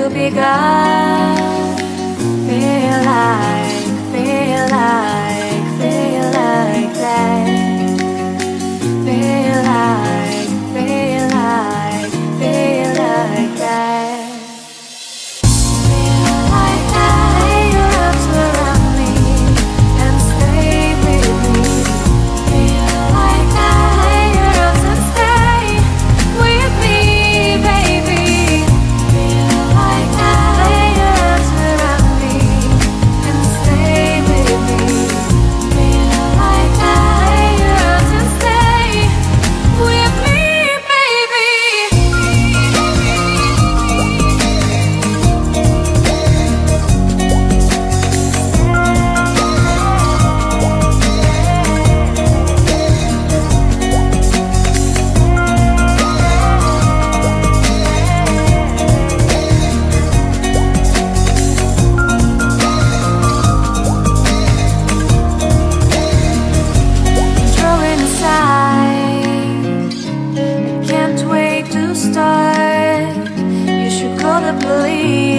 to be gone. Feel like that. Feel like that. Feel like that. Your arms around me and stay with me. Feel like that. Your arms and stay with me, baby. Feel like that. Your arms around me and stay with me. Feel like that. Your arms and stay with me, baby. Throwing aside, I can't wait to start. You should call the police.